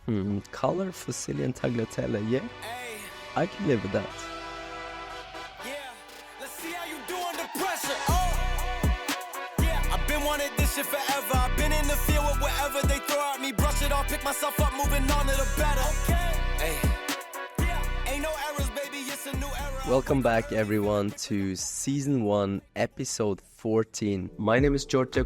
Color, Fusilli, and Tagliatelle, yeah? I can live with that. Yeah, let's see how you do under pressure. Oh, yeah, I've been wanting this shit forever. I've been in the field with whatever they throw at me. Brush it off, pick myself up, moving on to the better. Okay, hey, yeah, ain't no errors, baby, it's a new era. Welcome back, everyone, to Season 1, Episode 14. My name is Georg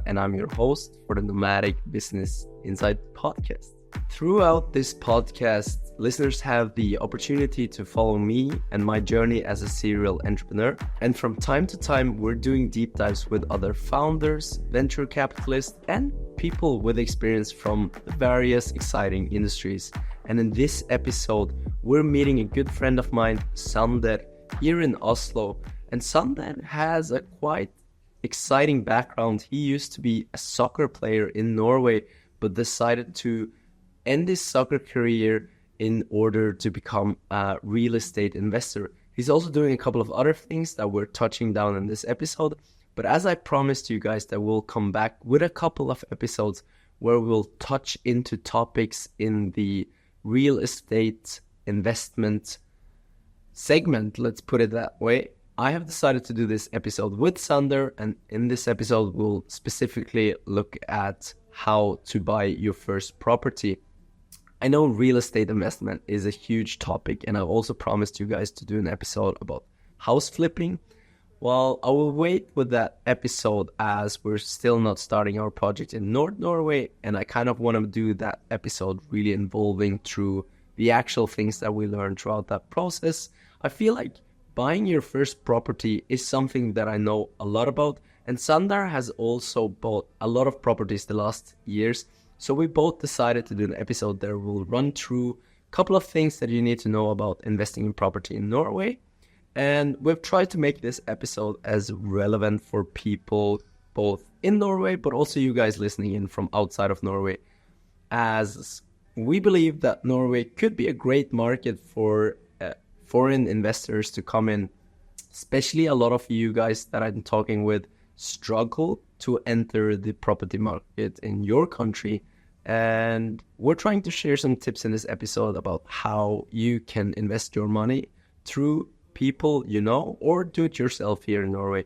and I'm your host for the Nomadic Business Insight podcast. Throughout this podcast, listeners have the opportunity to follow me and my journey as a serial entrepreneur. And from time to time, we're doing deep dives with other founders, venture capitalists, and people with experience from the various exciting industries. And in this episode, we're meeting a good friend of mine, Sander, here in Oslo. And Sander has a quite exciting background. He used to be a soccer player in Norway, but decided to end his soccer career in order to become a real estate investor. He's also doing a couple of other things that we're touching down in this episode. But as I promised you guys that we'll come back with a couple of episodes where we'll touch into topics in the real estate investment segment, let's put it that way. I have decided to do this episode with Sander, and in this episode we'll specifically look at how to buy your first property. I know real estate investment is a huge topic, and I also promised you guys to do an episode about house flipping. Well, I will wait with that episode as we're still not starting our project in North Norway, and I kind of want to do that episode really involving through the actual things that we learned throughout that process. I feel like buying your first property is something that I know a lot about, and Sander has also bought a lot of properties the last years. So we both decided to do an episode that will run through a couple of things that you need to know about investing in property in Norway. And we've tried to make this episode as relevant for people both in Norway, but also you guys listening in from outside of Norway, as we believe that Norway could be a great market for foreign investors to come in. Especially a lot of you guys that I'm talking with struggle to enter the property market in your country, and we're trying to share some tips in this episode about how you can invest your money through people you know or do it yourself here in Norway.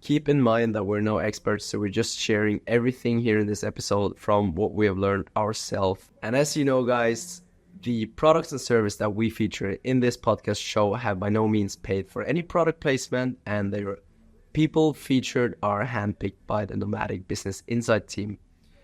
Keep in mind that we're no experts, so we're just sharing everything here in this episode from what we have learned ourselves. And as you know, guys, the products and service that we feature in this podcast show have by no means paid for any product placement, and they're people featured are handpicked by the Nomadic Business Insight team.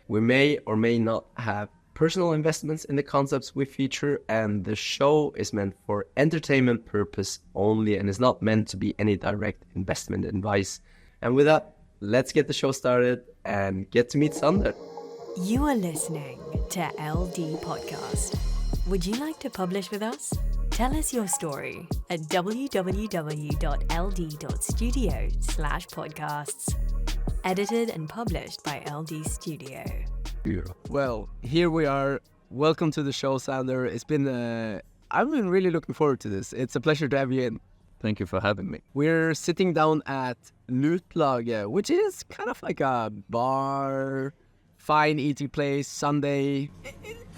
We may or may not have personal investments in the concepts we feature, and the show is meant for entertainment purpose only and is not meant to be any direct investment advice. And with that, let's get the show started and get to meet Sander. You are listening to LD Podcast. Would you like to publish with us? Tell us your story at www.ld.studio/podcasts. Edited and published by LD Studio. Well, here we are. Welcome to the show, Sander. I've been really looking forward to this. It's a pleasure to have you in. Thank you for having me. We're sitting down at Lutlaget, which is kind of like a bar, fine eating place, Sunday.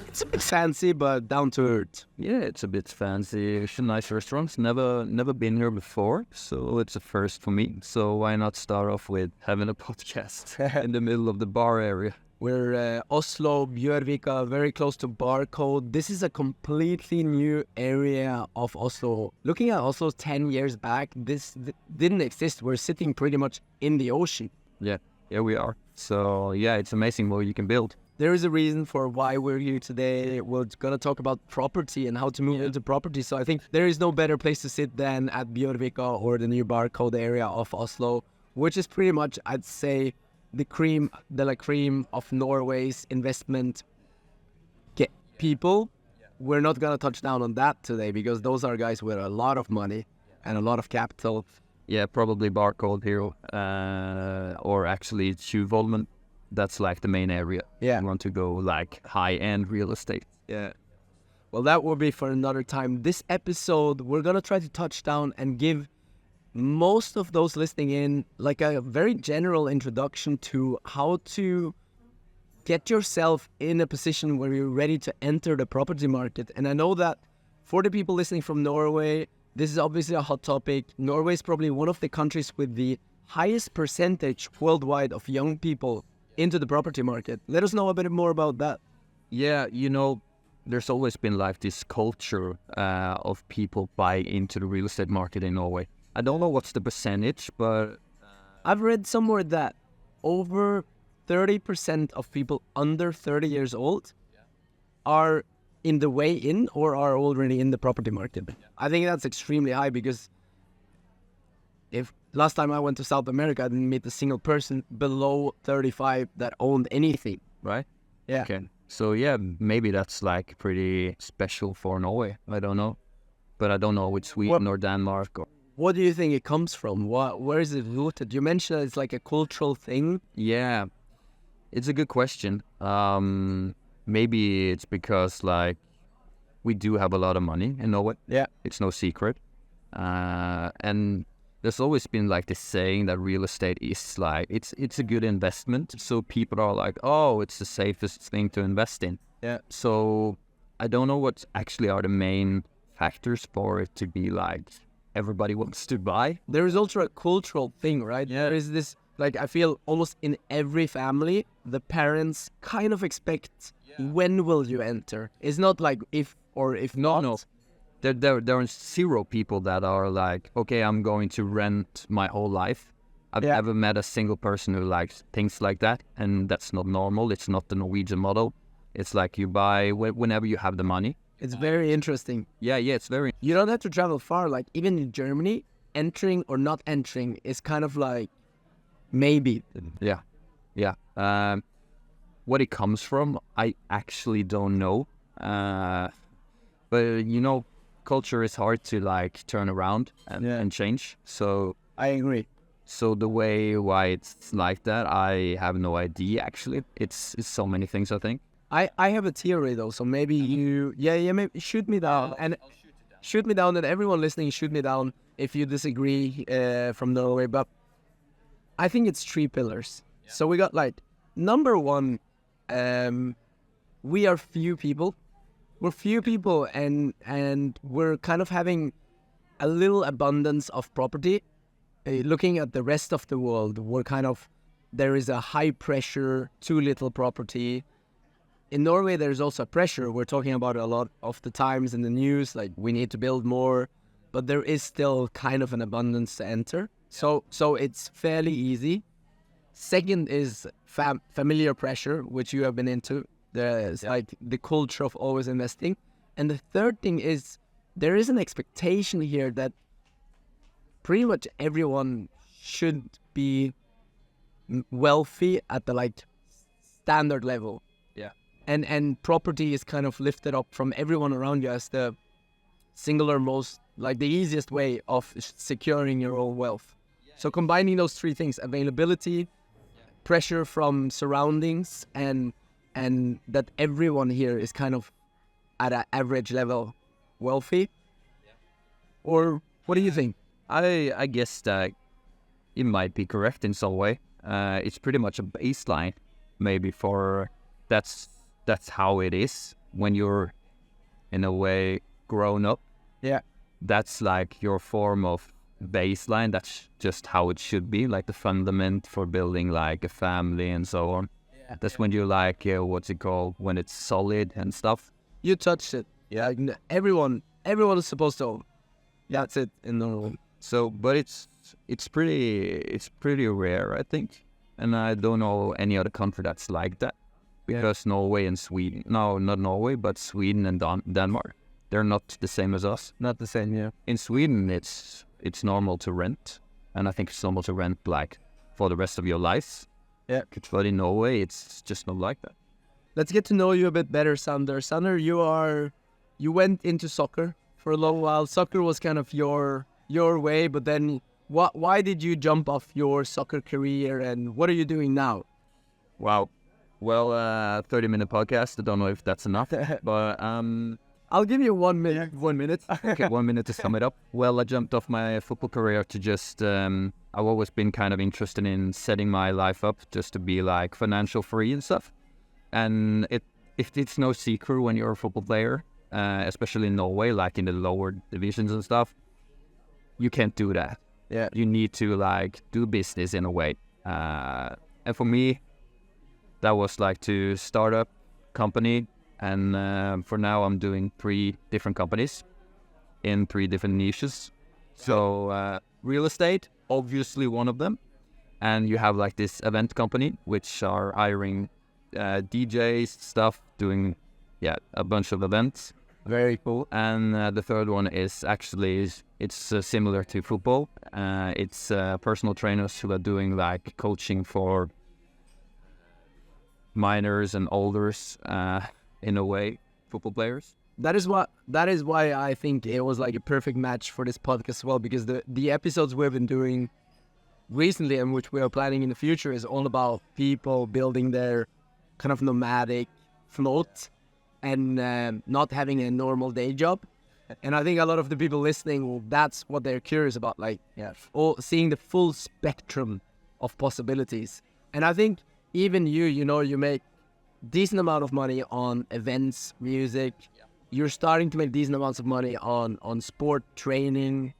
It's a bit fancy, but down to earth. Yeah, it's a bit fancy. It's a nice restaurant. Never been here before, so it's a first for me. So why not start off with having a podcast in the middle of the bar area? We're Oslo, Bjørvika, very close to Barcode. This is a completely new area of Oslo. Looking at Oslo 10 years back, this didn't exist. We're sitting pretty much in the ocean. Yeah, we are. So yeah, it's amazing what you can build. There is a reason for why we're here today. We're going to talk about property and how to move into property. So I think there is no better place to sit than at Bjørvika or the new Barcode area of Oslo, which is pretty much, I'd say, the cream de la cream of Norway's investment people. We're not going to touch down on that today because those are guys with a lot of money and a lot of capital. Yeah, probably Barcode here, or actually Tjuvholmen. That's like the main area. Yeah. You want to go like high-end real estate. Yeah. Well, that will be for another time. This episode, we're going to try to touch down and give most of those listening in like a very general introduction to how to get yourself in a position where you're ready to enter the property market. And I know that for the people listening from Norway, this is obviously a hot topic. Norway is probably one of the countries with the highest percentage worldwide of young people into the property market. Let us know a bit more about that. Yeah, there's always been like this culture of people buying into the real estate market in Norway. I don't know what's the percentage, but I've read somewhere that over 30% of people under 30 years old are in the way in or are already in the property market. I think that's extremely high because if last time I went to South America, I didn't meet a single person below 35 that owned anything. right? Yeah. Okay. So yeah, maybe that's like pretty special for Norway. I don't know, but I don't know with Sweden or Denmark. What do you think it comes from? Where is it rooted? You mentioned it's like a cultural thing. Yeah, it's a good question. Maybe it's because like we do have a lot of money in Norway. Yeah. It's no secret. And there's always been like this saying that real estate is like, it's a good investment. So people are like, oh, it's the safest thing to invest in. Yeah. So I don't know what actually are the main factors for it to be like everybody wants to buy. There is also a cultural thing, right? Yeah. There is this, like, I feel almost in every family, the parents kind of expect, when will you enter? It's not like if or if not. No. There are zero people that are like, okay, I'm going to rent my whole life. I've never met a single person who likes things like that, and that's not normal. It's not the Norwegian model. It's like you buy whenever you have the money. It's very interesting. Yeah, it's very... You don't have to travel far. Like, even in Germany, entering or not entering is kind of like maybe. Yeah. What it comes from, I actually don't know. But, culture is hard to, like, turn around and change. So... I agree. So the way why it's like that, I have no idea, actually. It's so many things, I think. I have a theory, though, so maybe you... Yeah, maybe shoot me down. And shoot me down, and everyone listening, shoot me down if you disagree from Norway. But I think it's 3 pillars. Yeah. So we got, like, number 1, we are few people. We're few people, and we're kind of having a little abundance of property. Looking at the rest of the world, there is a high pressure, too little property. In Norway, there's also pressure. We're talking about a lot of the times in the news, like we need to build more, but there is still kind of an abundance to enter. So it's fairly easy. Second is familiar pressure, which you have been into. There's like the culture of always investing. And the third thing is there is an expectation here that pretty much everyone should be wealthy at the like standard level. Yeah. And property is kind of lifted up from everyone around you as the singular most, like the easiest way of securing your own wealth. So combining those 3 things, availability, pressure from surroundings, and that everyone here is kind of at an average level wealthy. Or what do you think? I guess that it might be correct in some way. It's pretty much a baseline, maybe for that's how it is when you're in a way grown up. Yeah, that's like your form of baseline. That's just how it should be, like the fundament for building like a family and so on. Yeah. That's when you're like what's it called, when it's solid and stuff. You touched it. Yeah, everyone is supposed to own. That's it in Norway. So, but it's pretty rare, I think, and I don't know any other country that's like that, because Norway and Sweden, no, not Norway, but Sweden and Denmark, they're not the same as us. Not the same, yeah. In Sweden, it's normal to rent, and I think it's normal to rent like for the rest of your life. Yeah. But in Norway, it's just not like that. Let's get to know you a bit better, Sander. Sander, you went into soccer for a long while. Soccer was kind of your way, but then why did you jump off your soccer career, and what are you doing now? Wow. Well, 30-minute podcast. I don't know if that's enough, but I'll give you 1 minute. 1 minute. Okay, 1 minute to sum it up. Well, I jumped off my football career to just I've always been kind of interested in setting my life up just to be like financial free and stuff. And it's no secret when you're a football player, especially in Norway, like in the lower divisions and stuff, you can't do that. Yeah. You need to like do business in a way. And for me, that was like to start up company. And for now, I'm doing 3 different companies in 3 different niches. So real estate, obviously one of them. And you have like this event company, which are hiring DJs, stuff, doing a bunch of events. Very cool. And the third one is actually, it's similar to football. It's personal trainers who are doing like coaching for minors and olders, in a way, football players. That is why I think it was like a perfect match for this podcast as well, because the episodes we've been doing recently and which we are planning in the future is all about people building their kind of nomadic float and not having a normal day job. And I think a lot of the people listening, well, that's what they're curious about, like seeing the full spectrum of possibilities. And I think even you make decent amount of money on events, music. You're starting to make decent amounts of money on sport training,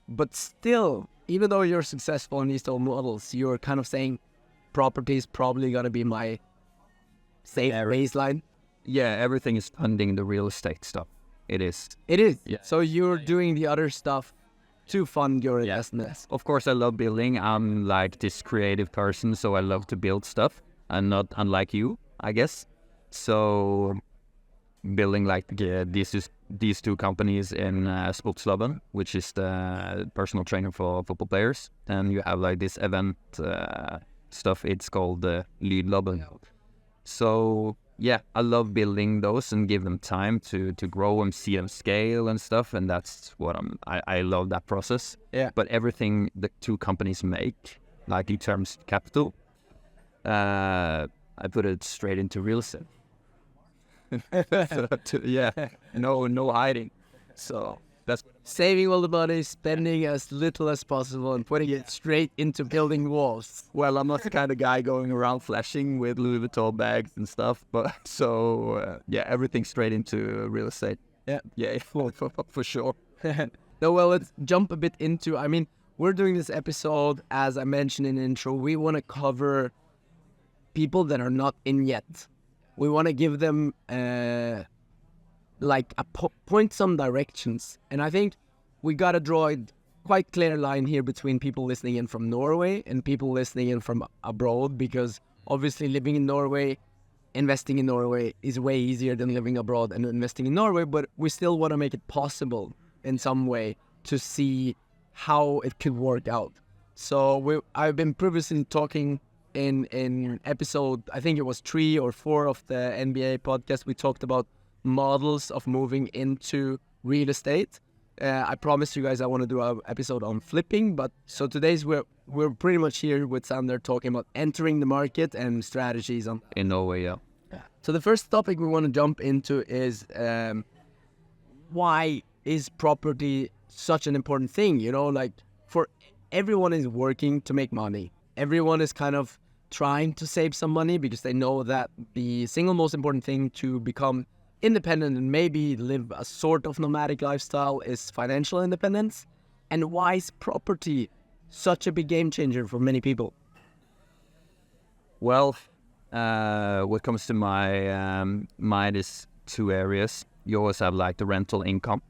but still, even though you're successful in these two models, you're kind of saying property is probably going to be my safe baseline. Yeah, everything is funding the real estate stuff. It is. Yeah. So you're doing the other stuff to fund your investments. Of course, I love building. I'm like this creative person, so I love to build stuff. I'm not unlike you, I guess. So building like these 2 companies in Sportslabben, which is the personal trainer for football players. And you have like this event stuff. It's called Lydlabben. So yeah, I love building those and give them time to grow and see them scale and stuff. And that's what I love that process. Yeah. But everything the 2 companies make, like in terms of capital, I put it straight into real estate. No hiding. So that's saving all the money, spending as little as possible, and putting it straight into building walls. Well, I'm not the kind of guy going around flashing with Louis Vuitton bags and stuff, but so everything straight into real estate. Yeah, for sure. No, well, let's jump a bit into. I mean, we're doing this episode, as I mentioned in the intro. We want to cover people that are not in yet. We want to give them point some directions. And I think we got to draw a quite clear line here between people listening in from Norway and people listening in from abroad, because obviously living in Norway, investing in Norway is way easier than living abroad and investing in Norway, but we still want to make it possible in some way to see how it could work out. So I've been previously talking in episode, I think it was 3 or 4 of the NBA podcast, we talked about models of moving into real estate. I promised you guys I want to do an episode on flipping, but so today's we're pretty much here with Sander talking about entering the market and strategies on in Norway. Yeah. So the first topic we want to jump into is why is property such an important thing? Like for everyone is working to make money. Everyone is kind of trying to save some money because they know that the single most important thing to become independent and maybe live a sort of nomadic lifestyle is financial independence. And why is property such a big game changer for many people? Well, what comes to my mind is 2 areas. You always have like the rental income.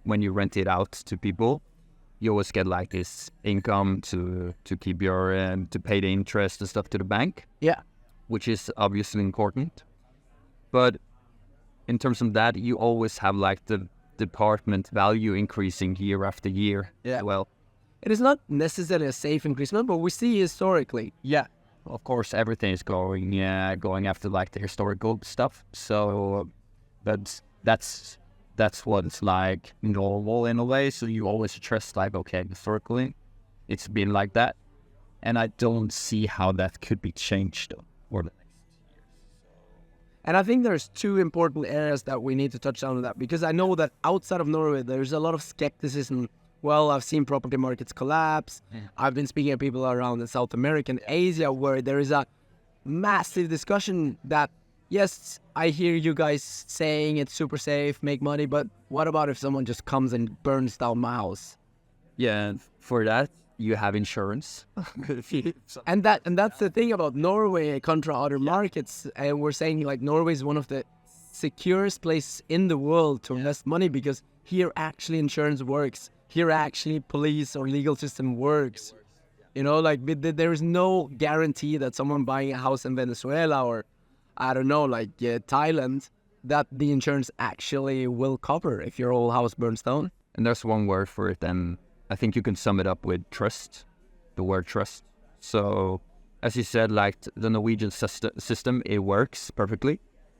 When you rent it out to people, you always get like this income to keep your to pay the interest and stuff to the bank. Yeah, which is obviously important. But in terms of that, you always have like the department value increasing year after year. Yeah. Well, it is not necessarily a safe increasement, but we see historically. Yeah. Of course, everything is going after like the historical stuff. So that's what it's like normal in a way. So you always trust like, okay, historically, it's been like that. And I don't see how that could be changed for the next years. And I think there's 2 important areas that we need to touch on that, because I know that outside of Norway, there's a lot of skepticism. Well, I've seen property markets collapse. Yeah. I've been speaking to people around in South America and Asia where there is a massive discussion that yes, I hear you guys saying it's super safe, make money, but what about if someone just comes and burns down my house? Yeah, and for that you have insurance. And that's the thing about Norway contra other markets. And we're saying like Norway is one of the securest places in the world to invest money, because here actually insurance works. Here actually police or legal system works. You know, like there is no guarantee that someone buying a house in Venezuela or I don't know, like Thailand, that the insurance actually will cover if your whole house burns down. And there's one word for it, and I think you can sum it up with trust, the word trust. So, as you said, like the Norwegian system, it works perfectly.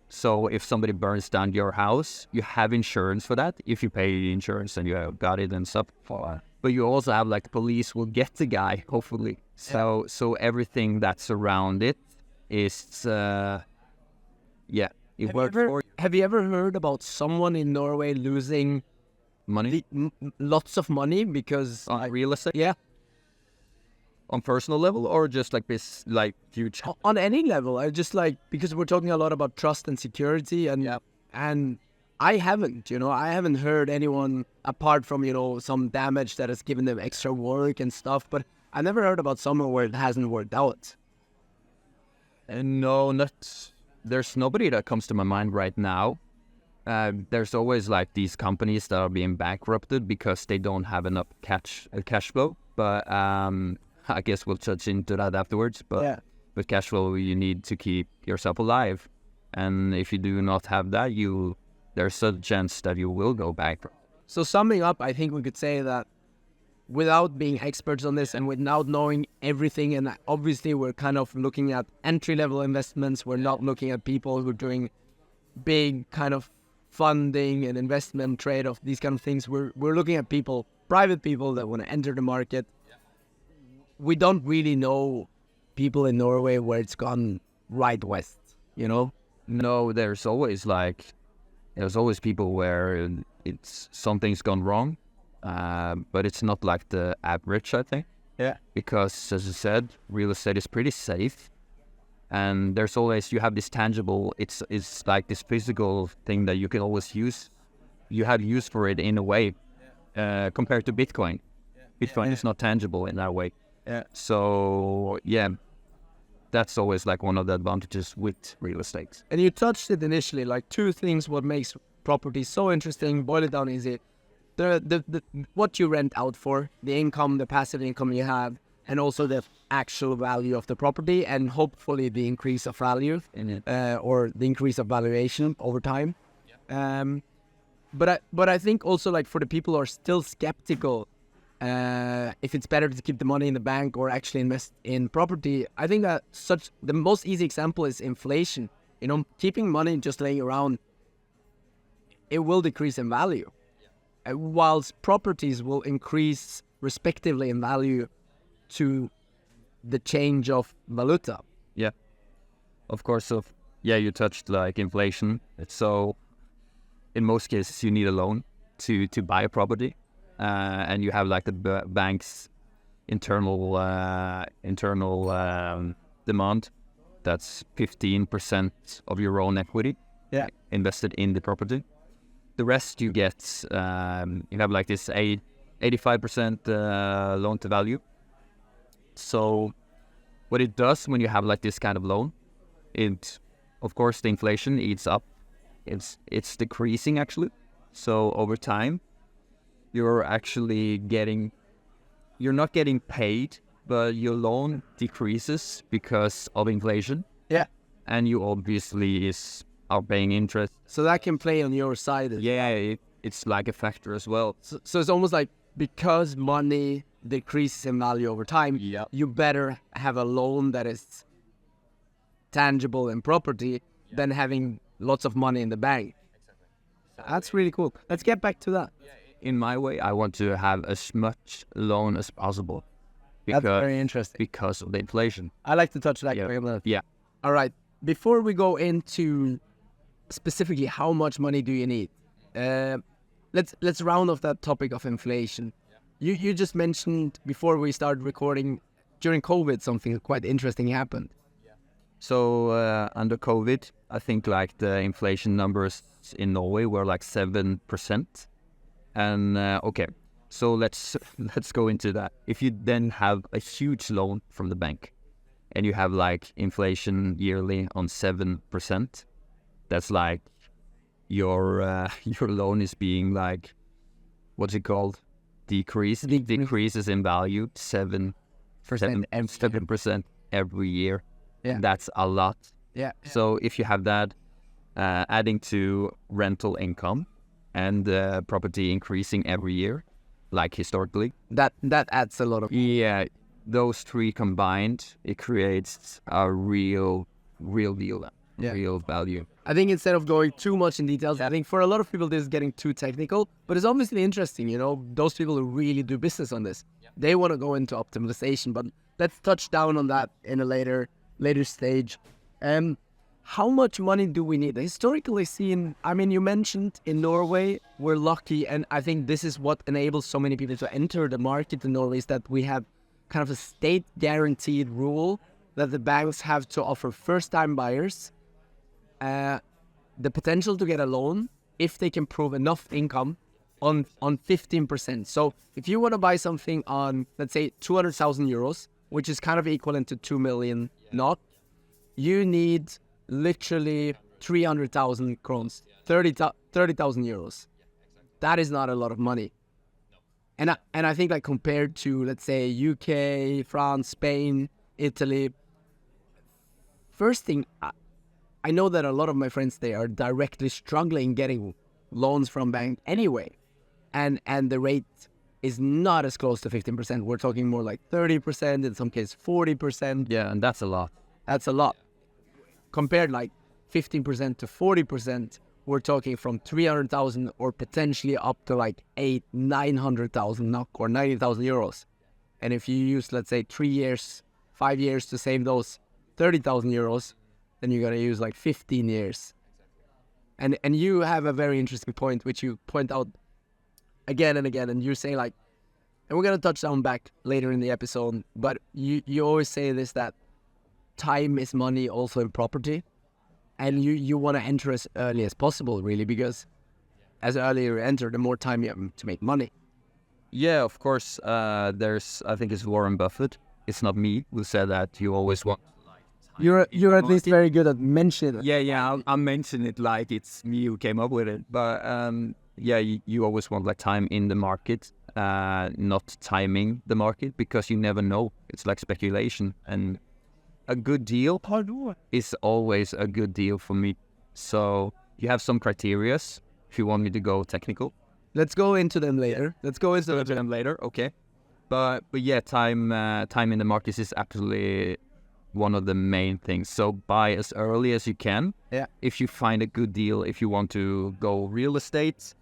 So if somebody burns down your house, you have insurance for that. If you pay the insurance and you have got it and stuff. But you also have like the police will get the guy, hopefully. So everything that's around it is, it works for you. Have you ever heard about someone in Norway losing Money? lots of money because... On real estate? Yeah. On personal level or just like this, like huge? On any level. I just like, because we're talking a lot about trust and security and I haven't heard anyone apart from, some damage that has given them extra work and stuff, but I never heard about someone where it hasn't worked out. No, there's nobody that comes to my mind right now. There's always like these companies that are being bankrupted because they don't have enough cash flow. But I guess we'll touch into that afterwards. But with cash flow, you need to keep yourself alive, and if you do not have that, there's a chance that you will go bankrupt. So summing up, I think we could say that without being experts on this and without knowing everything, and obviously we're kind of looking at entry-level investments, we're not looking at people who are doing big kind of funding and investment trade-off, these kind of things. We're looking at people, private people that want to enter the market. We don't really know people in Norway where it's gone right west, No, there's always people where something's gone wrong, but it's not like the average, I think. Yeah. Because, as I said, real estate is pretty safe, and there's always, you have this tangible, it's like this physical thing that you can always use. You have use for it in a way, compared to Bitcoin. Bitcoin is not tangible in that way. Yeah. So, that's always like one of the advantages with real estate. And you touched it initially, like two things what makes property so interesting. Boil it down easy. The what you rent out for, the income, the passive income you have, and also the actual value of the property, and hopefully the increase of value or the increase of valuation over time. But I think also like for the people who are still skeptical, if it's better to keep the money in the bank or actually invest in property, I think that the most easy example is inflation. Keeping money just laying around, it will decrease in value, whilst properties will increase respectively in value to the change of valuta. Yeah, of course. So you touched like inflation. So in most cases, you need a loan to buy a property. And you have like the bank's internal demand. That's 15% of your own equity invested in the property. The rest you get, you have like this 85% loan to value. So what it does when you have like this kind of loan, of course the inflation eats up. It's decreasing actually. So over time, you're not getting paid, but your loan decreases because of inflation. Yeah. And you obviously are paying interest. So that can play on your side. Yeah, it's like a factor as well. So it's almost like because money decreases in value over time, you better have a loan that is tangible in property than having lots of money in the bank. Exactly. That's really cool. Let's get back to that. In my way, I want to have as much loan as possible. That's very interesting. Because of the inflation. I like to touch that for a minute. Yeah. All right. Before we go into specifically how much money do you need, let's round off that topic of inflation. You just mentioned before we started recording, during COVID, something quite interesting happened. So under COVID, I think like the inflation numbers in Norway were like 7%. And okay, so let's go into that. If you then have a huge loan from the bank, and you have like inflation yearly on 7%, that's like your loan is being like, what's it called? Decreases in value 7% every year. Yeah. That's a lot. Yeah. So if you have that adding to rental income and property increasing every year, like historically, That adds a lot of. yeah, those three combined, it creates a real deal, real value. I think instead of going too much in details, I think for a lot of people this is getting too technical, but it's obviously interesting, you know, those people who really do business on this. They want to go into optimization, but let's touch down on that in a later stage. How much money do we need? Historically seen, I mean, you mentioned in Norway, we're lucky, and I think this is what enables so many people to enter the market in Norway, is that we have kind of a state-guaranteed rule that the banks have to offer first-time buyers the potential to get a loan if they can prove enough income on 15%. So if you want to buy something on, let's say, 200,000 euros, which is kind of equivalent to 2 million NOK, you need literally 300,000 crowns, 30,000 euros. That is not a lot of money. And I think like compared to, let's say, UK, France, Spain, Italy, first thing, I know that a lot of my friends, they are directly struggling getting loans from bank anyway. And the rate is not as close to 15%. We're talking more like 30%, in some cases 40%. Yeah, and that's a lot. That's a lot. Compared like 15% to 40%, we're talking from 300,000 or potentially up to like 900,000 NOK or 90,000 euros. And if you use, let's say, 3 years, 5 years to save those 30,000 euros, then you're going to use like 15 years. And you have a very interesting point, which you point out again and again. And you say like, and we're going to touch on back later in the episode, but you always say this, that time is money also in property. And you want to enter as early as possible, really, because as earlier you enter, the more time you have to make money. Yeah, of course. I think it's Warren Buffett. It's not me who said that you always want. You're at least very good at mentioning it. Yeah, I'll mention it like it's me who came up with it. But yeah, you always want like time in the market, not timing the market, because you never know. It's like speculation, and a good deal is always a good deal for me. So you have some criterias if you want me to go technical. Let's go into them later. Okay. But yeah, time in the market is absolutely one of the main things. So buy as early as you can. Yeah. If you find a good deal, if you want to go real estate,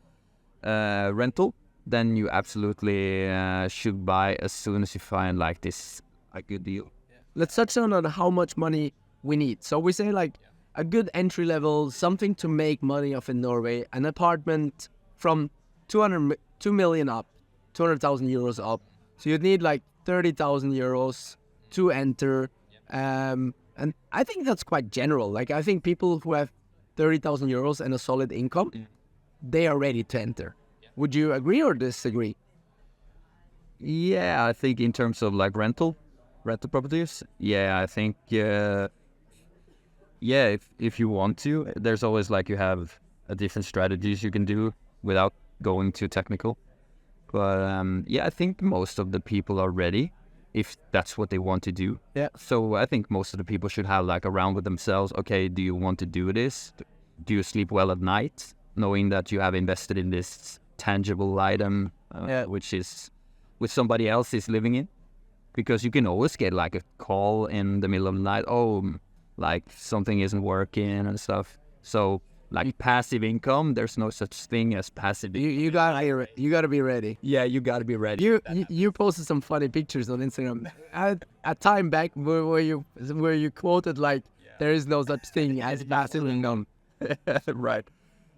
rental, then you absolutely should buy as soon as you find like this a good deal. Let's touch on how much money we need. So we say like a good entry level, something to make money off in Norway, an apartment from 2 million up, 200,000 euros up. So you'd need like 30,000 euros to enter. And I think that's quite general. Like I think people who have 30,000 euros and a solid income, they are ready to enter. Would you agree or disagree? Yeah, I think in terms of like rental properties, yeah, I think if you want to, there's always like you have different strategies you can do without going too technical. But yeah, I think most of the people are ready if that's what they want to do. Yeah. So I think most of the people should have like around with themselves, okay, do you want to do this? Do you sleep well at night, knowing that you have invested in this tangible item, which somebody else is living in? Because you can always get like a call in the middle of the night, like something isn't working and stuff. So like passive income, there's no such thing as passive income. You gotta be ready. Yeah, you gotta be ready. You posted some funny pictures on Instagram a time back where you quoted like there is no such thing as passive income. Right.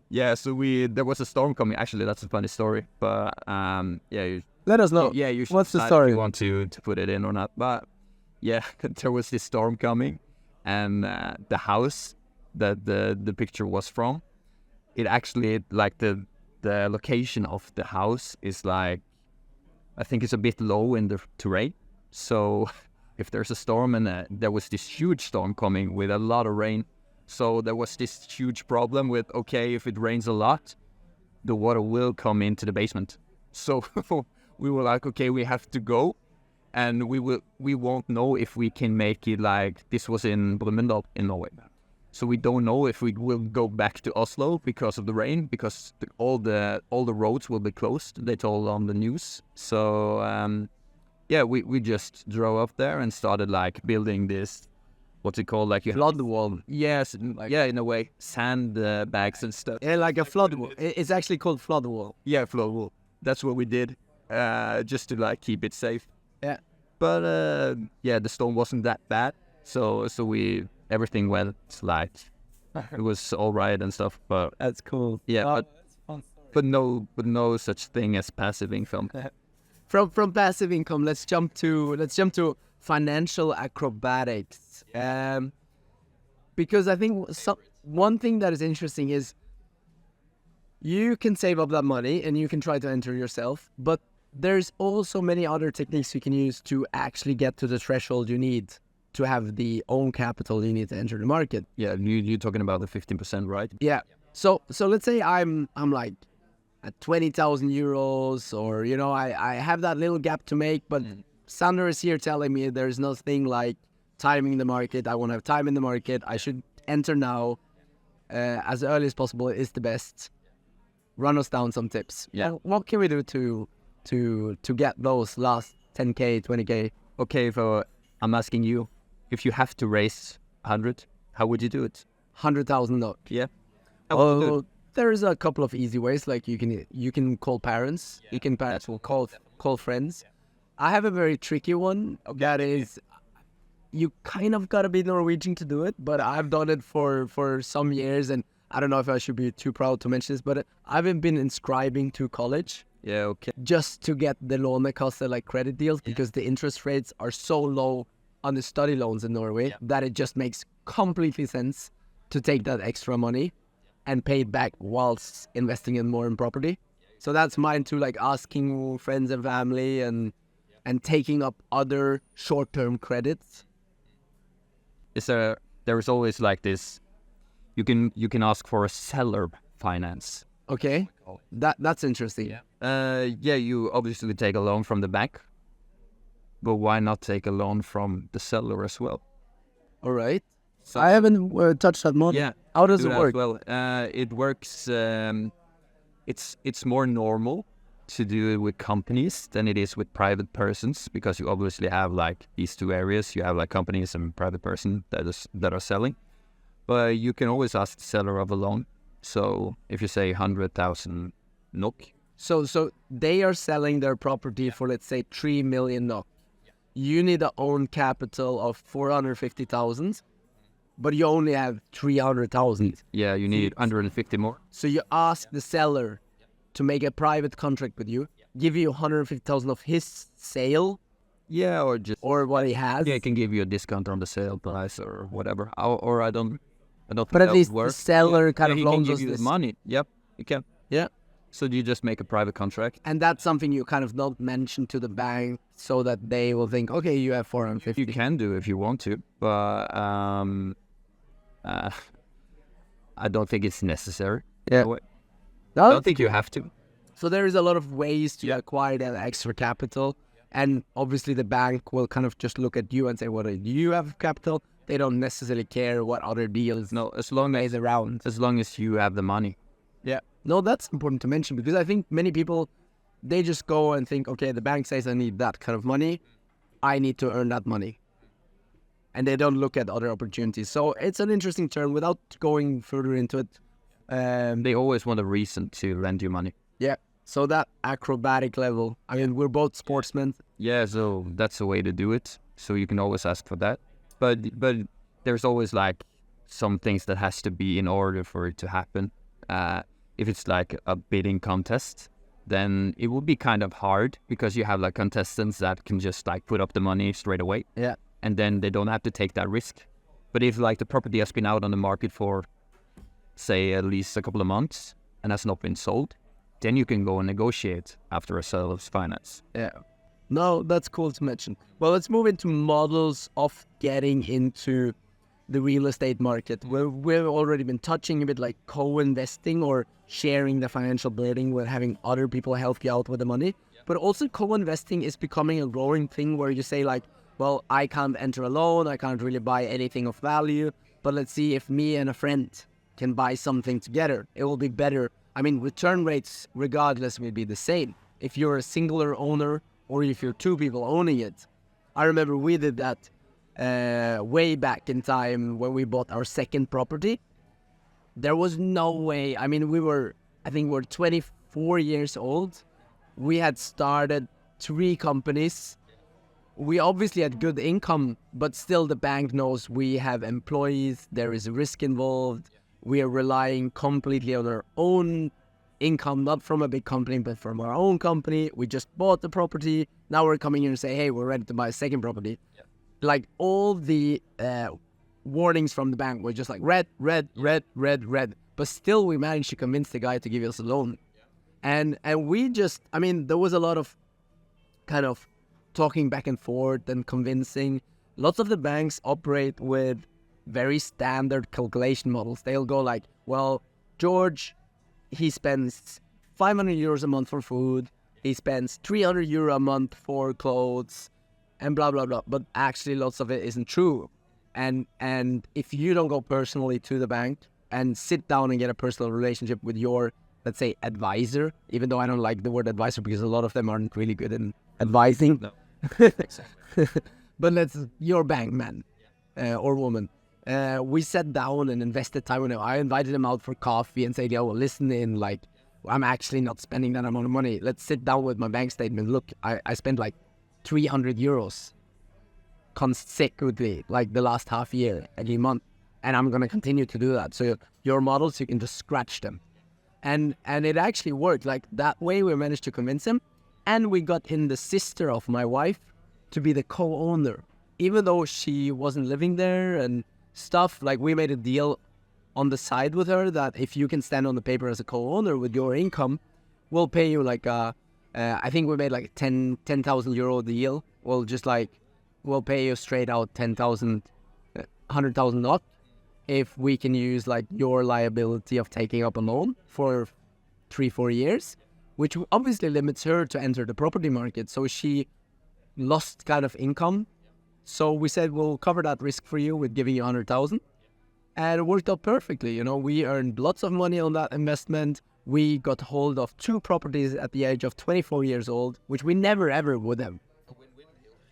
Yeah. So there was a storm coming. Actually, that's a funny story. But yeah. Let us know. Yeah, you should What's the decide story? If you want to put it in or not. But yeah, there was this storm coming, and the house that the picture was from, it actually like the location of the house is like, I think it's a bit low in the terrain. So if there's a storm, and there was this huge storm coming with a lot of rain, so there was this huge problem with, okay, if it rains a lot, the water will come into the basement. So we were like, okay, we have to go, and we won't know if we can make it. Like, this was in Brumunddal in Norway. So we don't know if we will go back to Oslo because of the rain, because all the roads will be closed. They told on the news. So we just drove up there and started like building this, what's it called? Like Flood wall. Yes, in a way, sand bags and stuff. Yeah, like a flood wall. It's actually called flood wall. Yeah, flood wall. That's what we did, just to like keep it safe. Yeah. But the storm wasn't that bad. So everything went like, it was all right and stuff. But That's cool. yeah, Oh, that's a fun story. but no such thing as passive income. From passive income, let's jump to financial acrobatics. Because I think one thing that is interesting is you can save up that money and you can try to enter yourself, but there's also many other techniques you can use to actually get to the threshold you need to have the own capital you need to enter the market. Yeah, you're talking about the 15%, right? Yeah. So let's say I'm like at 20,000 euros, or I have that little gap to make, but Sander is here telling me there's nothing like timing the market. I want to have time in the market. I should enter now, as early as possible is the best. Run us down some tips. Yeah. What can we do to get those last 10k, 20k? Okay, so I'm asking you, if you have to raise 100, how would you do it? 100,000 NOK. Yeah. How would you do it? Oh, there's a couple of easy ways. Like you can call parents. You can call friends. I have a very tricky one. That is, you kind of gotta be Norwegian to do it, but I've done it for some years, and I don't know if I should be too proud to mention this, but I've been inscribing to college. Yeah, okay. Just to get the Lånekasse like credit deals, because the interest rates are so low on the study loans in Norway that it just makes completely sense to take that extra money and pay it back whilst investing in more in property. So that's mine too, like asking friends and family and taking up other short-term credits. There is always like this, you can ask for a seller finance. Okay, that's interesting. You obviously take a loan from the bank, but why not take a loan from the seller as well? All right. So I haven't touched that much. Yeah. How does Do it that work? as well. It works. It's more normal to do it with companies than it is with private persons, because you obviously have like these two areas. You have like companies and private person that are selling, but you can always ask the seller of a loan. So if you say 100,000 NOK. So they are selling their property for, let's say, 3 million NOK. You need an own capital of 450,000, but you only have 300,000. Yeah, you need 150 more. So you ask the seller to make a private contract with you, give you 150,000 of his sale. Yeah, or what he has. Yeah, it can give you a discount on the sale price or whatever. Or I don't think But at that least would work. the seller kind of he can loans give us you this. the money. Yep, you can. Yeah. So you just make a private contract. And that's something you kind of don't mention to the bank so that they will think, okay, you have 450. You can do if you want to, but I don't think it's necessary. Yeah. I don't think you have to. So there is a lot of ways to acquire that extra capital. And obviously the bank will kind of just look at you and say, well, do you have capital? They don't necessarily care what other deals No, as long as you have the money. Yeah. No, that's important to mention, because I think many people, they just go and think, okay, the bank says I need that kind of money. I need to earn that money. And they don't look at other opportunities. So it's an interesting term. Without going further into it, They always want a reason to lend you money. yeah. So that acrobatic level, I mean, we're both sportsmen. Yeah, so that's a way to do it. So you can always ask for that. But there's always like some things that has to be in order for it to happen. If it's like a bidding contest, then it would be kind of hard, because you have like contestants that can just like put up the money straight away. Yeah. And then they don't have to take that risk. But if like the property has been out on the market for, say, at least a couple of months and has not been sold, then you can go and negotiate after a sale of finance. Yeah. No, that's cool to mention. Well, let's move into models of getting into the real estate market. We've already been touching a bit like co-investing or sharing the financial burden with having other people help you out with the money. But also co-investing is becoming a growing thing where you say like, well, I can't enter a loan, I can't really buy anything of value, but let's see if me and a friend can buy something together. It will be better. I mean, return rates regardless will be the same. If you're a singular owner or if you're two people owning it. I remember we did that way back in time when we bought our second property. There was no way. I mean, I think we were 24 years old. We had started 3 companies. We obviously had good income, but still the bank knows we have employees. There is risk involved. We are relying completely on our own income, not from a big company, but from our own company. We just bought the property. Now we're coming here and say, hey, we're ready to buy a second property. Yep. Like all the warnings from the bank were just like red. But still we managed to convince the guy to give us a loan. Yep. And we just, I mean, there was a lot of kind of talking back and forth and convincing. Lots of the banks operate with very standard calculation models. They'll go like, well, George, he spends 500 euros a month for food. He spends 300 euro a month for clothes and blah, blah, blah. But actually lots of it isn't true. And if you don't go personally to the bank and sit down and get a personal relationship with your, let's say, advisor, even though I don't like the word advisor because a lot of them aren't really good in advising. No. But your bank man or woman. We sat down and invested time with him. I invited him out for coffee and said, yo, well, listen in, like, I'm actually not spending that amount of money. Let's sit down with my bank statement. Look, I spent like 300 euros consecutively, like the last half year, every month. And I'm going to continue to do that. So your models, you can just scratch them. And it actually worked. Like that way we managed to convince him. And we got in the sister of my wife to be the co-owner. Even though she wasn't living there and stuff, like we made a deal on the side with her that if you can stand on the paper as a co-owner with your income, we'll pay you like I think we made like 10,000 euro deal. We'll pay you straight out 10,000, 100,000 NOK if we can use like your liability of taking up a loan for 3-4 years, which obviously limits her to enter the property market. So she lost kind of income. So we said, we'll cover that risk for you with giving you 100,000. And it worked out perfectly. You know, we earned lots of money on that investment. We got hold of 2 properties at the age of 24 years old, which we never ever would have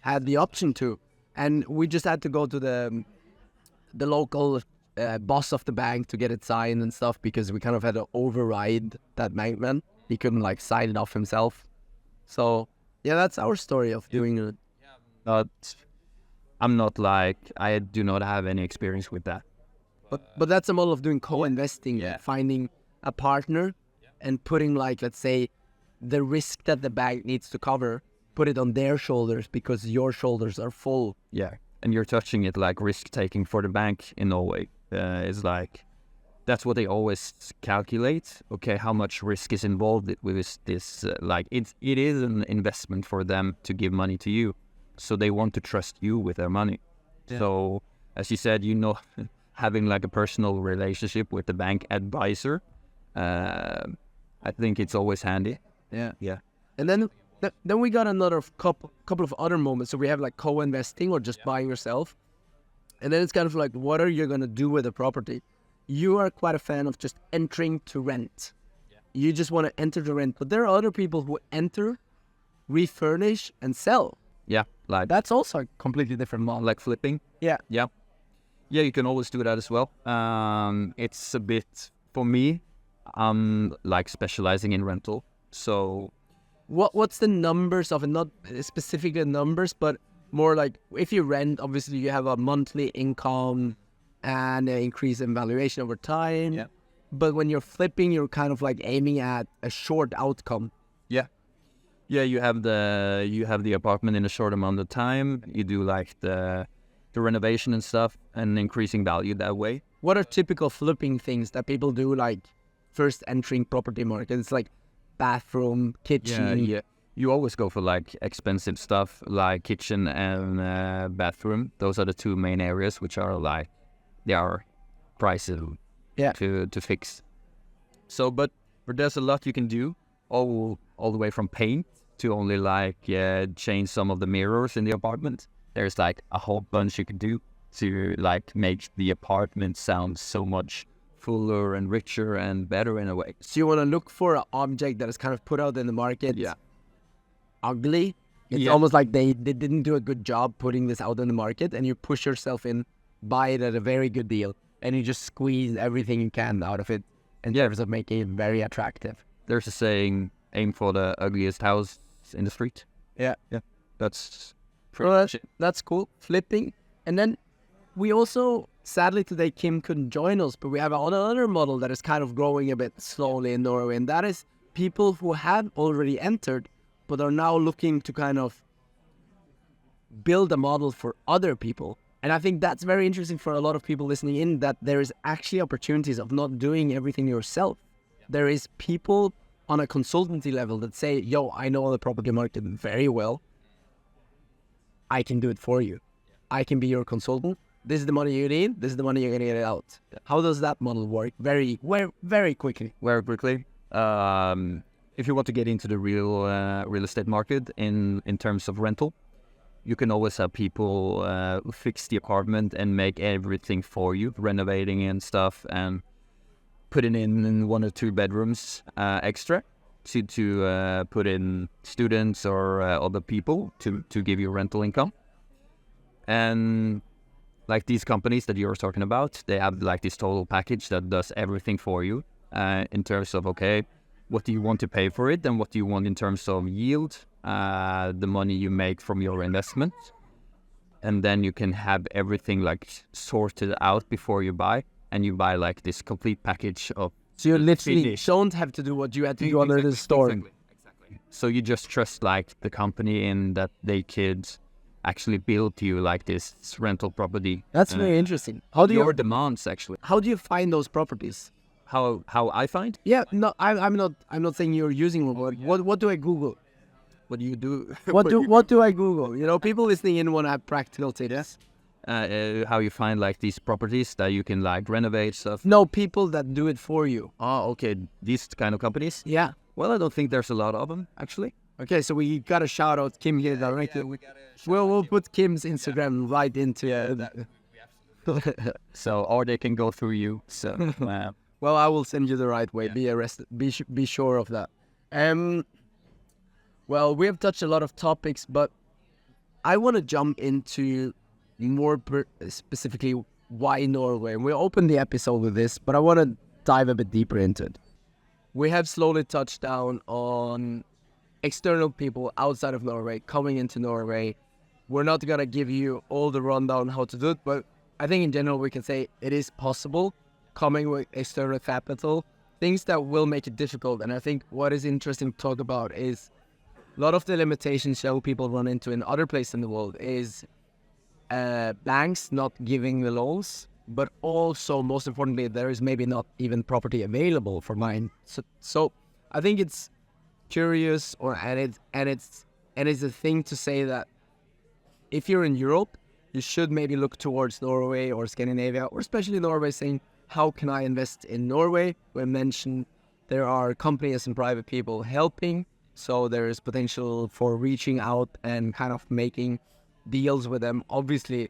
had the option to. And we just had to go to the local boss of the bank to get it signed and stuff, because we kind of had to override that bankman. He couldn't like sign it off himself. So yeah, that's our story of doing it. I do not have any experience with that. But that's a model of doing co-investing, finding a partner and putting like, let's say, the risk that the bank needs to cover, put it on their shoulders because your shoulders are full. Yeah, and you're touching it like risk-taking for the bank in Norway. Is like, that's what they always calculate. Okay, how much risk is involved with this? Like, it is an investment for them to give money to you. So they want to trust you with their money. Yeah. So, as you said, you know, having like a personal relationship with the bank advisor, I think it's always handy. Yeah. Yeah. And then we got another couple of other moments. So we have like co-investing or just buying yourself. And then it's kind of like, what are you going to do with the property? You are quite a fan of just entering to rent. Yeah. You just want to enter to rent. But there are other people who enter, refurnish, and sell. Yeah, like that's also a completely different model. Like flipping. Yeah. Yeah. Yeah, you can always do that as well. It's a bit, for me, I'm like specializing in rental. So what's the numbers of it? Not specifically numbers, but more like if you rent, obviously you have a monthly income and an increase in valuation over time. Yeah. But when you're flipping, you're kind of like aiming at a short outcome. Yeah. Yeah, you have the apartment in a short amount of time. You do like the the renovation and stuff and increasing value that way. What are typical flipping things that people do, like first entering property market? It's like bathroom, kitchen. Yeah. You always go for like expensive stuff like kitchen and bathroom. Those are the two main areas which are like, they are pricey to fix. So, but there's a lot you can do, all the way from paint to only like change some of the mirrors in the apartment. There's like a whole bunch you can do to like make the apartment sound so much fuller and richer and better in a way. So you want to look for an object that is kind of put out in the market. Yeah. Ugly. It's almost like they didn't do a good job putting this out in the market, and you push yourself in, buy it at a very good deal, and you just squeeze everything you can out of it in terms of making it very attractive. There's a saying, aim for the ugliest house in the street. Yeah. That's that's cool. Flipping. And then we also, sadly today, Kim couldn't join us, but we have another model that is kind of growing a bit slowly in Norway, and that is people who have already entered but are now looking to kind of build a model for other people. And I think that's very interesting for a lot of people listening in, that there is actually opportunities of not doing everything yourself. There is people on a consultancy level that say, yo, I know the property market very well. I can do it for you. I can be your consultant. This is the money you need. This is the money you're going to get out. How does that model work? Very quickly. Very quickly. If you want to get into the real estate market in terms of rental, you can always have people fix the apartment and make everything for you, renovating and stuff, and putting in 1 or 2 bedrooms extra to put in students or other people to give you rental income. And like these companies that you're talking about, they have like this total package that does everything for you in terms of, okay, what do you want to pay for it, and what do you want in terms of yield, the money you make from your investment. And then you can have everything like sorted out before you buy, and you buy like this complete package of. So you literally don't have to do what you had to do under the store. Exactly. So you just trust like the company in that they could actually build you like this rental property. That's very interesting. How do your demands actually? How do you find those properties? How I find? Yeah, no, I'm not saying you're using one. What do I Google? What do you do? What do I Google? You know, people listening in want to have practical tips. How you find like these properties that you can like renovate stuff? No, people that do it for you. Oh, okay. These kind of companies? Yeah. Well, I don't think there's a lot of them actually. Okay, so we got to shout out Kim here directly. We'll put Kim's Instagram right into that. So, or they can go through you. So, well, I will send you the right way. Yeah. Be sure of that. Well, we have touched a lot of topics, but I want to jump into more specifically why Norway. We opened the episode with this, but I want to dive a bit deeper into it. We have slowly touched down on external people outside of Norway coming into Norway. We're not going to give you all the rundown how to do it, but I think in general we can say it is possible coming with external capital, things that will make it difficult. And I think what is interesting to talk about is a lot of the limitations that people run into in other places in the world is banks not giving the loans, but also most importantly, there is maybe not even property available for mine. So I think it's curious, it's a thing to say that if you're in Europe, you should maybe look towards Norway or Scandinavia, or especially Norway, saying, how can I invest in Norway? We mentioned there are companies and private people helping, so there is potential for reaching out and kind of making deals with them. Obviously,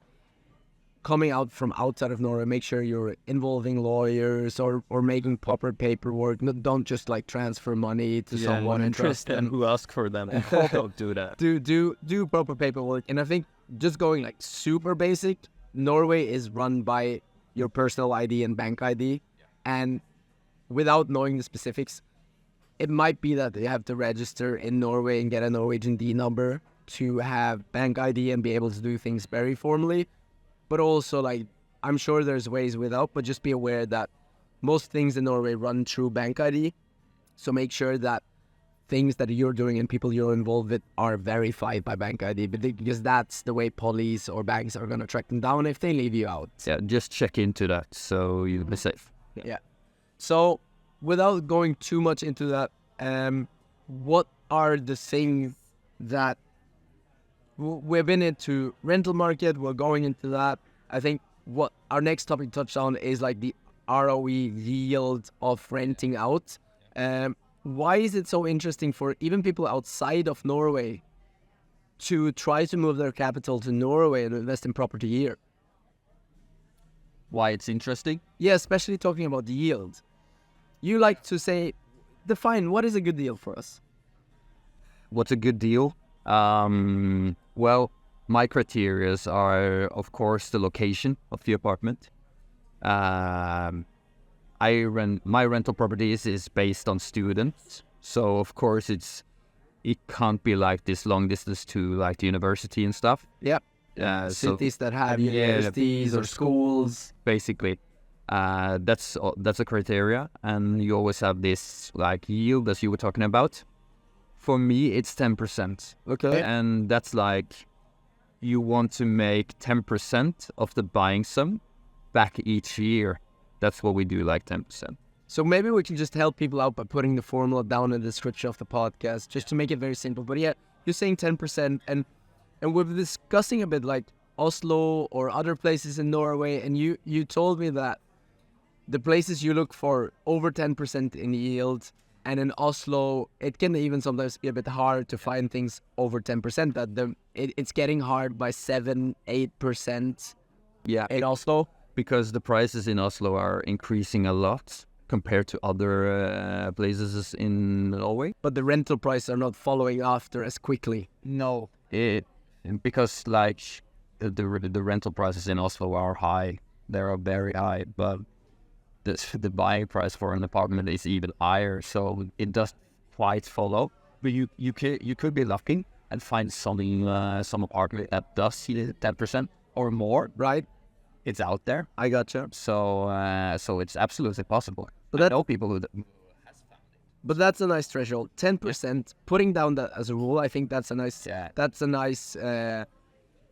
coming out from outside of Norway, make sure you're involving lawyers or making proper paperwork. Don't just like transfer money to someone and trust them. Who ask for them? Don't do that. Do proper paperwork. And I think just going like super basic, Norway is run by your personal ID and bank ID. And without knowing the specifics, it might be that you have to register in Norway and get a Norwegian D number to have bank ID and be able to do things very formally. But also, like, I'm sure there's ways without, but just be aware that most things in Norway run through bank ID. So make sure that things that you're doing and people you're involved with are verified by Bank ID, because that's the way police or banks are going to track them down if they leave you out. Yeah, just check into that so you'll be safe. Yeah. So without going too much into that, what are the things that we've been into rental market, we're going into that. I think what our next topic touched on is like the ROE yield of renting out. Why is it so interesting for even people outside of Norway to try to move their capital to Norway and invest in property here? Why it's interesting? Yeah, especially talking about the yield. You like to say, define what is a good deal for us. What's a good deal? Well, my criterias are, of course, the location of the apartment. My rental properties is based on students, so of course it can't be like this long distance to like the university and stuff. Yep. Cities that have universities or schools. Basically, that's a criteria, and you always have this like yield as you were talking about. For me, it's 10%. Okay. And that's like you want to make 10% of the buying sum back each year. That's what we do, like 10%. So maybe we can just help people out by putting the formula down in the description of the podcast, just to make it very simple. But yeah, you're saying 10%, and we're discussing a bit like Oslo or other places in Norway, and you told me that the places you look for over 10% in yield, and in Oslo, it can even sometimes be a bit hard to find things over 10%. That it's getting hard by 7-8%. Yeah, in Oslo, because the prices in Oslo are increasing a lot compared to other places in Norway. But the rental prices are not following after as quickly. No, because like the rental prices in Oslo are high. They are very high, but the buying price for an apartment is even higher, so it doesn't quite follow. But you could be lucky and find some apartment that does see 10% or more. Right? It's out there. I gotcha. So it's absolutely possible. But I know people who has found it. But that's a nice threshold. 10%. Putting down that as a rule, I think that's a nice. Yeah. That's a nice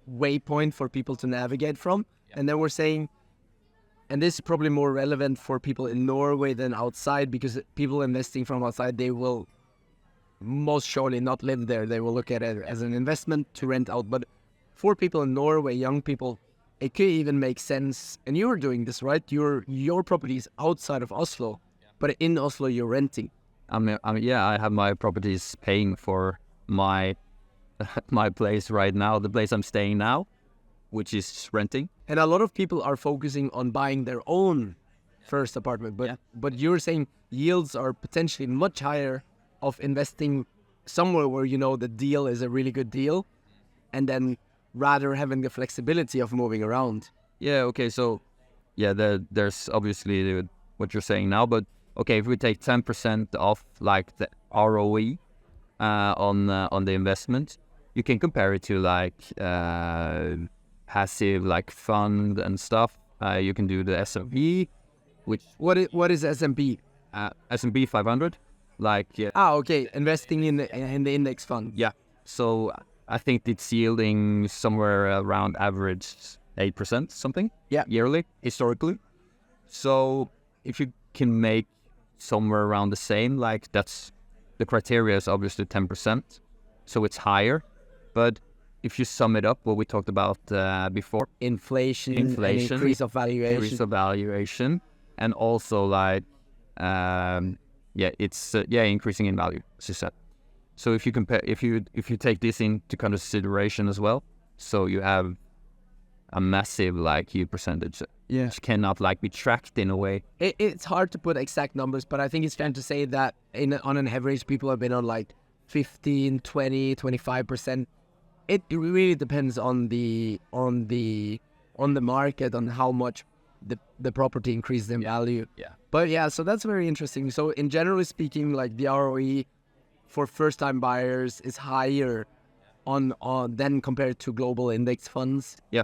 waypoint for people to navigate from. Yeah. And then we're saying. And this is probably more relevant for people in Norway than outside, because people investing from outside, they will most surely not live there. They will look at it as an investment to rent out. But for people in Norway, young people, it could even make sense. And you're doing this, right? Your property is outside of Oslo, but in Oslo you're renting. I have my properties paying for my my place right now, the place I'm staying now, which is renting. And a lot of people are focusing on buying their own first apartment, but you're saying yields are potentially much higher of investing somewhere where you know the deal is a really good deal, and then rather having the flexibility of moving around. Yeah, okay, so yeah, there's obviously what you're saying now, but okay, if we take 10% off like the ROE on the investment, you can compare it to like passive like fund and stuff. You can do the S&P, which what is S&P? S&P 500, like okay, investing in the index fund. Yeah, so I think it's yielding somewhere around average 8% something. Yeah, yearly historically. So if you can make somewhere around the same, like that's the criteria is obviously 10%, so it's higher. But if you sum it up, what we talked about before, inflation, and increase of valuation, and also like it's increasing in value, as you said. So if you compare, if you take this into consideration as well, so you have a massive like yield percentage, which cannot like be tracked in a way. It's hard to put exact numbers, but I think it's fair to say that on an average, people have been on like 15, 20, 25%. It really depends on the market, on how much the property increases in value. Yeah. But yeah, so that's very interesting. So in generally speaking, like the ROE for first-time buyers is higher on than compared to global index funds. Yeah.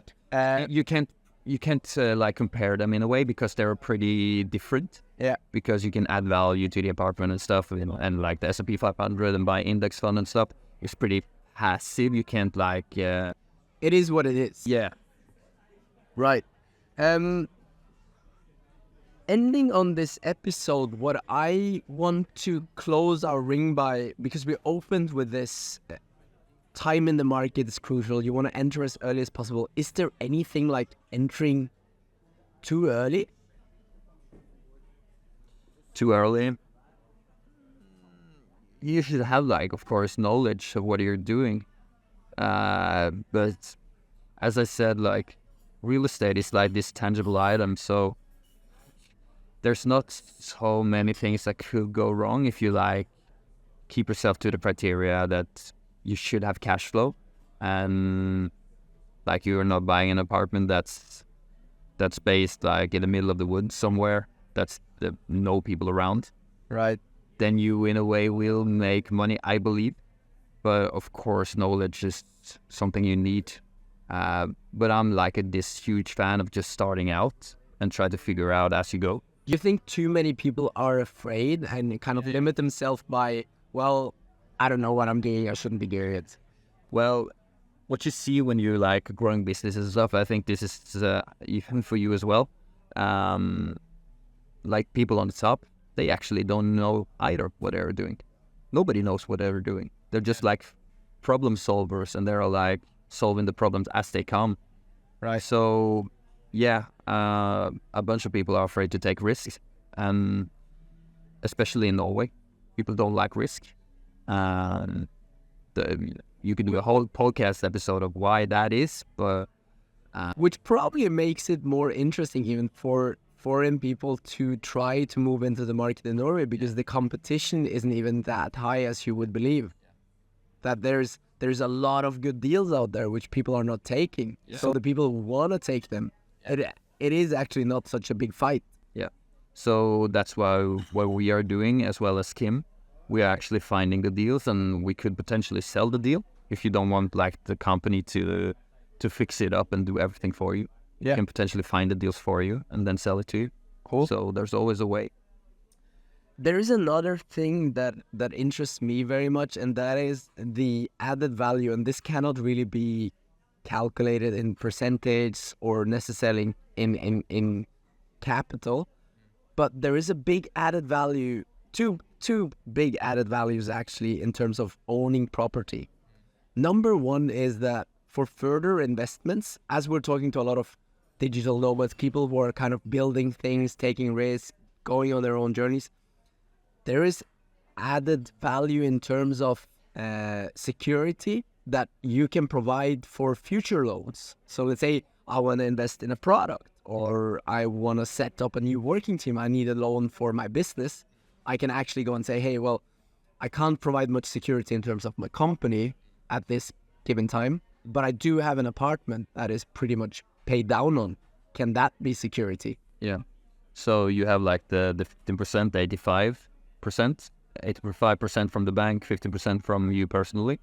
You can't you can't like compare them in a way because they're pretty different. Yeah. Because you can add value to the apartment and stuff, and like the S&P 500 and buy index fund and stuff. It's pretty passive. You can't like. It is what it is. Yeah. Right. Ending on this episode, what I want to close our ring by, because we opened with this, time in the market is crucial. You want to enter as early as possible. Is there anything like entering too early? Too early? You should have like, of course, knowledge of what you're doing. But as I said, like real estate is like this tangible item, so there's not so many things that could go wrong if you like keep yourself to the criteria that you should have cash flow, and like you're not buying an apartment that's based like in the middle of the woods somewhere that's no people around. Right. Then you in a way will make money, I believe. But of course, knowledge is something you need. But I'm like this huge fan of just starting out and try to figure out as you go. Do you think too many people are afraid and kind of limit themselves by, well, I don't know what I'm doing, I shouldn't be doing it? Well, what you see when you like growing businesses and stuff, I think this is even for you as well. Like people on the top, they actually don't know either what they're doing. Nobody knows what they're doing. They're just like problem solvers, and they're like solving the problems as they come. Right. So, yeah, a bunch of people are afraid to take risks, and especially in Norway, people don't like risk. You can do a whole podcast episode of why that is, but which probably makes it more interesting even for foreign people to try to move into the market in Norway, because the competition isn't even that high as you would believe. That there's a lot of good deals out there which people are not taking. Yeah. So the people who want to take them, it is actually not such a big fight. Yeah. So that's why what we are doing, as well as Kim, we are actually finding the deals, and we could potentially sell the deal if you don't want like the company to fix it up and do everything for you. Yeah. We can potentially find the deals for you and then sell it to you. Cool. So there's always a way. There is another thing that interests me very much, and that is the added value. And this cannot really be calculated in percentage or necessarily in capital, but there is a big added value, two big added values actually, in terms of owning property. Number one is that for further investments, as we're talking to a lot of digital nomads, people who are kind of building things, taking risks, going on their own journeys, there is added value in terms of security that you can provide for future loans. So let's say I want to invest in a product, or I want to set up a new working team. I need a loan for my business. I can actually go and say, hey, well, I can't provide much security in terms of my company at this given time, but I do have an apartment that is pretty much paid down on. Can that be security? Yeah. So you have like the 15%, 85% from the bank, 15% from you personally.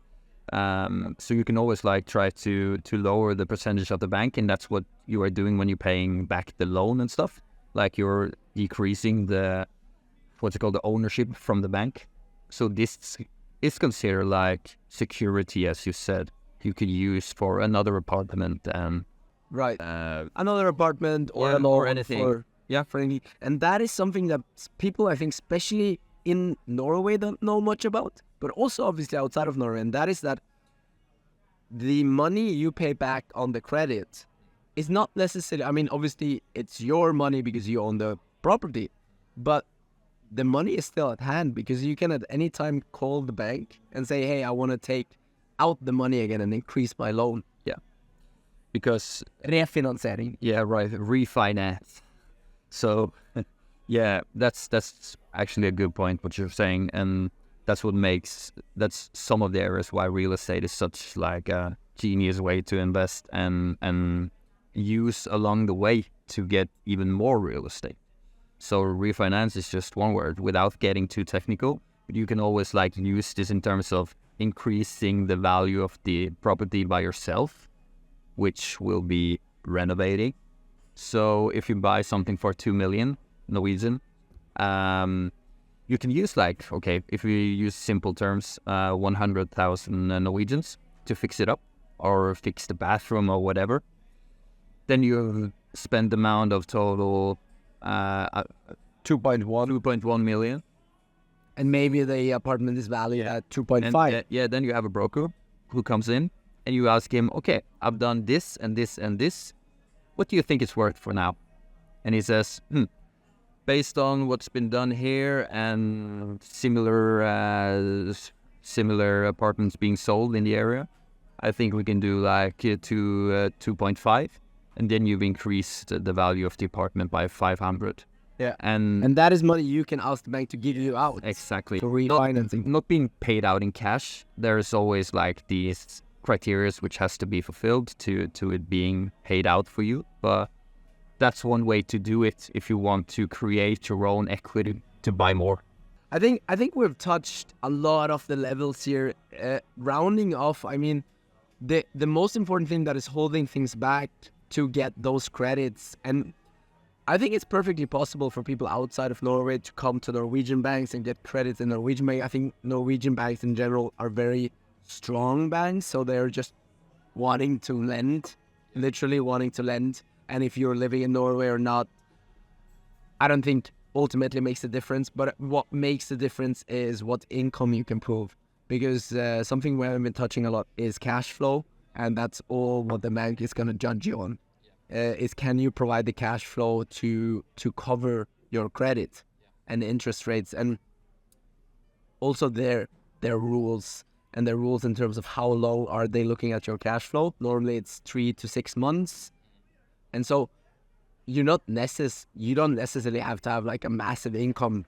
So you can always like try to lower the percentage of the bank, and that's what you are doing when you're paying back the loan and stuff. Like you're decreasing the ownership from the bank. So this is considered like security, as you said. You could use for another apartment and right, another apartment or a loan or anything. For any, and that is something that people, I think, especially in Norway, don't know much about, but also obviously outside of Norway, and that is that the money you pay back on the credit is not necessarily, I mean, obviously it's your money because you own the property, but the money is still at hand because you can at any time call the bank and say, hey, I want to take out the money again and increase my loan. Yeah. Because refinansiering. Yeah, right. Refinance. So yeah, that's actually a good point what you're saying, and that's some of the areas why real estate is such like a genius way to invest and use along the way to get even more real estate. So refinance is just one word without getting too technical. But you can always like use this in terms of increasing the value of the property by yourself, which will be renovating So if you buy something for 2 million Norwegian, you can use like, okay, if we use simple terms, 100,000 Norwegians to fix it up or fix the bathroom or whatever. Then you spend the amount of total 2.1 million. And maybe the apartment is valued at 2.5. And, then you have a broker who comes in and you ask him, okay, I've done this and this and this. What do you think it's worth for now? And he says, based on what's been done here and similar apartments being sold in the area, I think we can do like 2.5. And then you've increased the value of the apartment by 500. Yeah. And that is money you can ask the bank to give you out. Exactly. For refinancing. Not being paid out in cash. There's always like these criteria which has to be fulfilled to it being paid out for you. But that's one way to do it if you want to create your own equity to buy more. I think we've touched a lot of the levels here. Rounding off, I mean, the most important thing that is holding things back to get those credits, and I think it's perfectly possible for people outside of Norway to come to Norwegian banks and get credits in Norwegian bank. I think Norwegian banks in general are very strong banks, so they're just wanting to lend, literally wanting to lend. And if you're living in Norway or not, I don't think ultimately makes a difference. But what makes the difference is what income you can prove. Because something we haven't been touching a lot is cash flow. And that's all what the bank is going to judge you on. Is can you provide the cash flow to cover your credit and interest rates. And also their rules. And their rules in terms of how long are they looking at your cash flow. Normally it's 3 to 6 months. And so you don't necessarily have to have like a massive income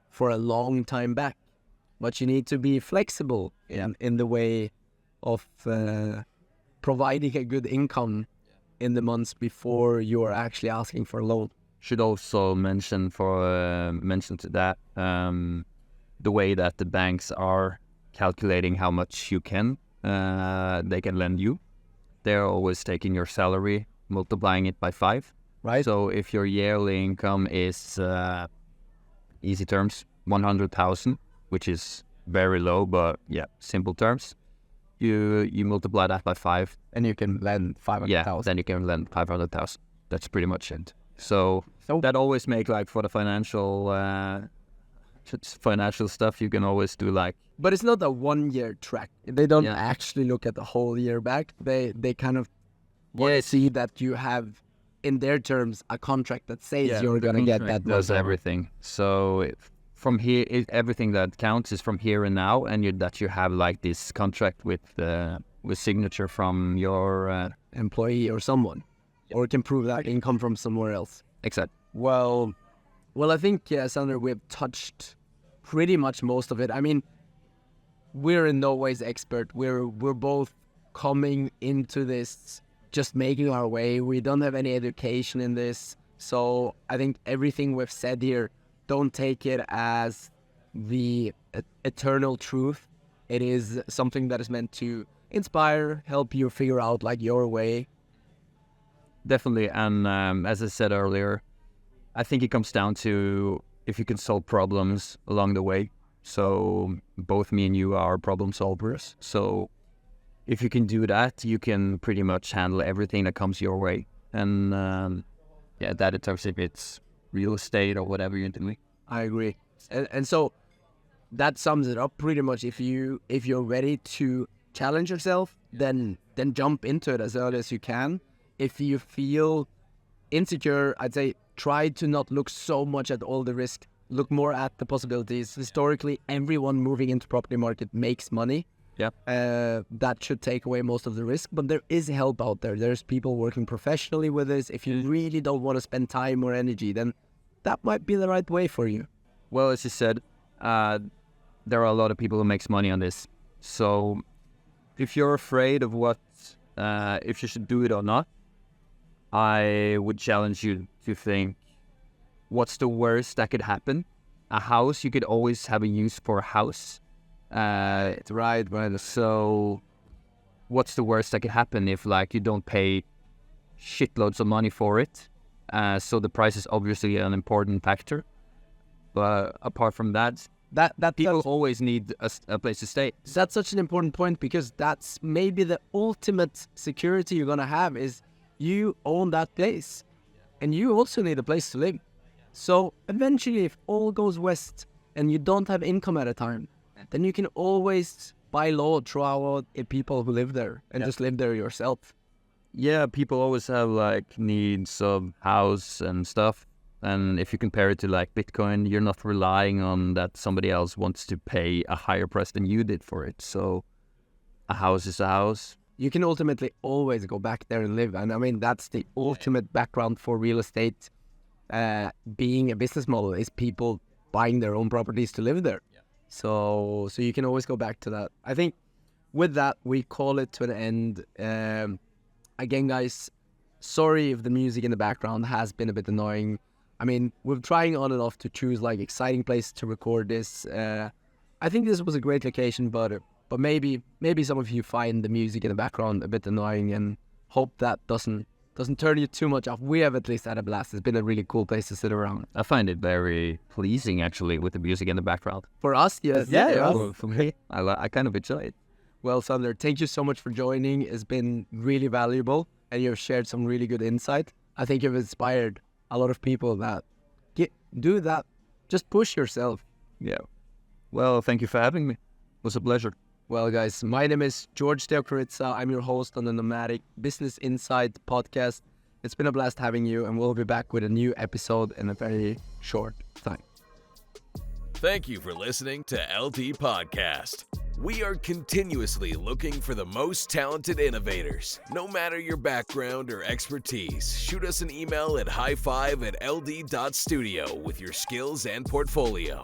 for a long time back. But you need to be flexible in the way of providing a good income in the months before you are actually asking for a loan. Should also mention to that the way that the banks are calculating how much they can lend you. They're always taking your salary, multiplying it by 5. Right. So if your yearly income is, easy terms, 100,000, which is very low, but simple terms, you multiply that by 5. And you can lend 500,000. Yeah, then you can lend 500,000. That's pretty much it. So that always make like for the financial stuff, you can always do like. But it's not a 1-year track. They don't actually look at the whole year back. They kind of want to see that you have, in their terms, a contract that says you're going to get that. Does everything. So from here, everything that counts is from here and now, and that you have like this contract with signature from your employee or someone, or can prove that income from somewhere else. Exactly. Well, I think Sander, we've touched pretty much most of it. I mean, we're in no ways expert. We're both coming into this just making our way. We don't have any education in this, so I think everything we've said here, don't take it as the eternal truth. It is something that is meant to inspire, help you figure out like your way. Definitely, and as I said earlier, I think it comes down to if you can solve problems along the way. So both me and you are problem solvers. So if you can do that, you can pretty much handle everything that comes your way. And that in terms of it's real estate or whatever you're doing. I agree. And so that sums it up pretty much. If you're ready to challenge yourself, then jump into it as early as you can. If you feel insecure, I'd say try to not look so much at all the risk. Look more at the possibilities. Historically, everyone moving into property market makes money. Yeah. That should take away most of the risk, but there is help out there. There's people working professionally with this. If you really don't want to spend time or energy, then that might be the right way for you. Well, as you said, there are a lot of people who makes money on this. So if you're afraid of if you should do it or not, I would challenge you to think, what's the worst that could happen? A house, you could always have a use for a house. Right. So what's the worst that could happen if like you don't pay shitloads of money for it So the price is obviously an important factor. But apart from that, people always need a place to stay. That's such an important point, because that's maybe the ultimate security you're going to have is you own that place. And you also need a place to live. So eventually, if all goes west and you don't have income at a time, then you can always, by law, throw out people who live there and just live there yourself. Yeah, people always have like needs of house and stuff. And if you compare it to like Bitcoin, you're not relying on that somebody else wants to pay a higher price than you did for it. So a house is a house. You can ultimately always go back there and live. And I mean, that's the ultimate background for real estate being a business model, is people buying their own properties to live there. Yeah. So you can always go back to that. I think with that, we call it to an end. Again, guys, sorry if the music in the background has been a bit annoying. I mean, we're trying on and off to choose like exciting place to record this. I think this was a great location, but maybe some of you find the music in the background a bit annoying, and hope that doesn't turn you too much off. We have at least had a blast. It's been a really cool place to sit around. I find it very pleasing, actually, with the music in the background. For us, yes. Yeah. For me, I kind of enjoy it. Well, Sander, thank you so much for joining. It's been really valuable, and you've shared some really good insight. I think you've inspired a lot of people that do that. Just push yourself. Yeah. Well, thank you for having me. It was a pleasure. Well, guys, my name is Georg and Sander. I'm your host on the Nomadic Business Insight podcast. It's been a blast having you, and we'll be back with a new episode in a very short time. Thank you for listening to LD Podcast. We are continuously looking for the most talented innovators. No matter your background or expertise, shoot us an email at high5@ld.studio with your skills and portfolio.